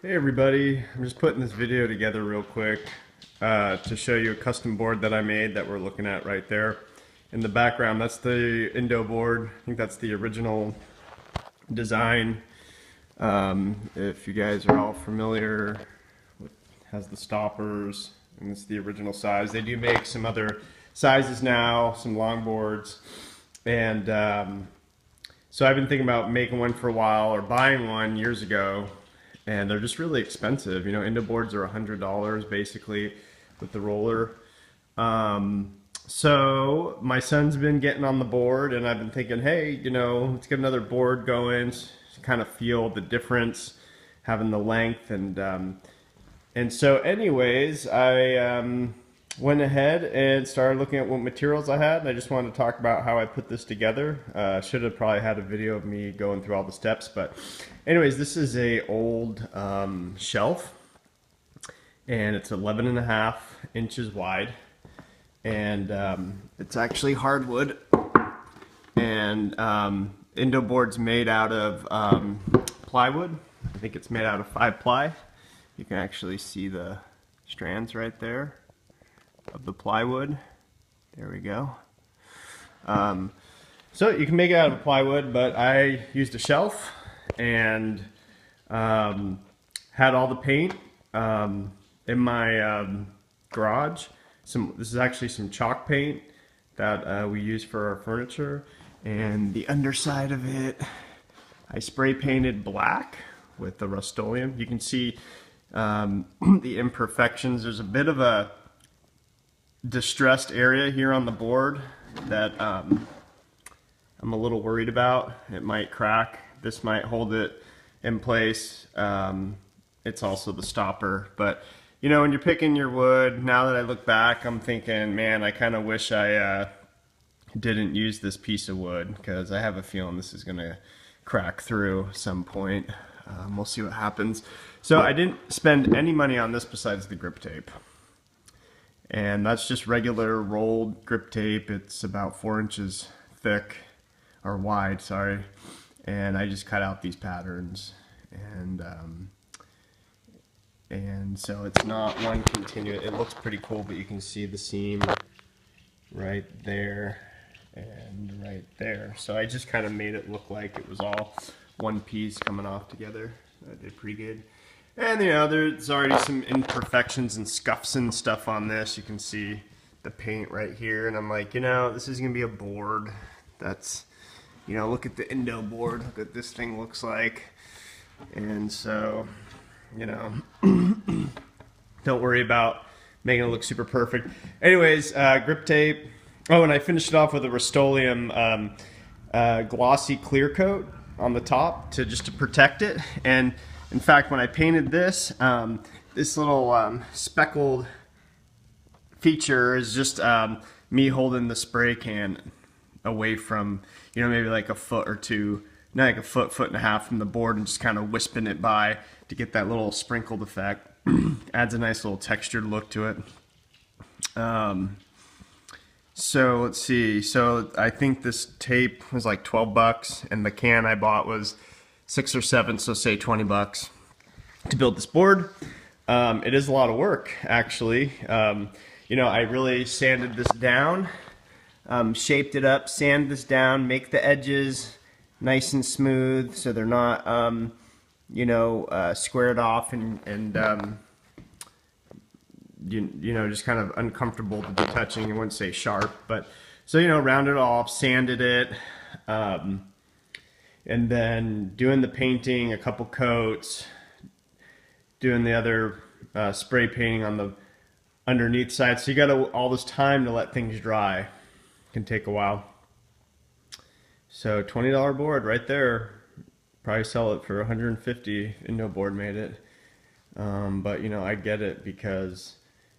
Hey everybody, I'm just putting this video together real quick to show you a custom board that I made that we're looking at right there. In the background, that's the Indo board. I think that's the original design. If you guys are all familiar, it has the stoppers, and it's the original size. They do make some other sizes now, some long boards, and so I've been thinking about making one for a while or buying one years ago. And they're just really expensive. You know, Indo boards are $100 basically with the roller. So my son's been getting on the board, and I've been thinking, hey, you know, let's get another board going to kind of feel the difference, having the length. And so anyways, I went ahead and started looking at what materials I had, and I just wanted to talk about how I put this together. Should have probably had a video of me going through all the steps, but anyways, this is a old shelf, and it's 11.5 inches wide, and it's actually hardwood, and Indo board's made out of plywood. I think it's made out of 5-ply. You can actually see the strands right there of the plywood. There we go. So you can make it out of plywood, but I used a shelf and had all the paint in my garage. This is actually some chalk paint that we use for our furniture, and the underside of it I spray painted black with the Rust-Oleum. You can see the imperfections. There's a bit of a distressed area here on the board that I'm a little worried about. It might crack. This might hold it in place. It's also the stopper. But you know, when you're picking your wood, now that I look back, I'm thinking, man, I kind of wish I didn't use this piece of wood, because I have a feeling this is gonna crack through some point. We'll see what happens. So I didn't spend any money on this besides the grip tape. And that's just regular rolled grip tape. It's about 4 inches thick, or wide, sorry. And I just cut out these patterns. And so it's not one continuous. It looks pretty cool, but you can see the seam right there and right there. So I just kind of made it look like it was all one piece coming off together. I did pretty good. And you know, there's already some imperfections and scuffs and stuff on this. You can see the paint right here, and I'm like, you know, this is gonna be a board that's, you know, look at the Indo board, look what this thing looks like. And so, you know, don't worry about making it look super perfect. Anyways, grip tape. Oh, and I finished it off with a Rust-Oleum glossy clear coat on the top just to protect it. And in fact, when I painted this, this little speckled feature is just me holding the spray can away from, you know, maybe like a foot or two, not like a foot, foot and a half from the board, and just kind of wisping it by to get that little sprinkled effect. Adds a nice little textured look to it. So let's see. So I think this tape was like 12 bucks, and the can I bought was 6 or 7, so say 20 bucks to build this board. It is a lot of work, actually. You know, I really sanded this down, shaped it up, sanded this down, make the edges nice and smooth so they're not, you know, squared off and you know, just kind of uncomfortable to be touching. I wouldn't say sharp, but so, you know, rounded it off, sanded it. And then doing the painting, a couple coats, doing the other spray painting on the underneath side. So you got all this time to let things dry. It can take a while. So $20 board right there. Probably sell it for 150. Indo board made it. But you know, I get it, because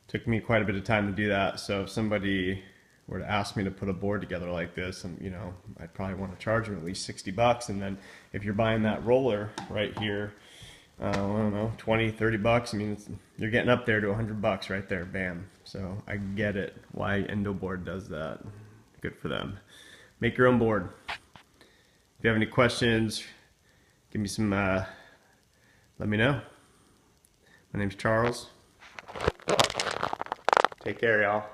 it took me quite a bit of time to do that. So if somebody were to ask me to put a board together like this, and you know, I'd probably want to charge them at least 60 bucks. And then if you're buying that roller right here, I don't know, 20, 30 bucks, I mean, you're getting up there to 100 bucks right there, bam. So I get it why Indo board does that. Good for them. Make your own board. If you have any questions, give me some, let me know. My name's Charles. Take care, y'all.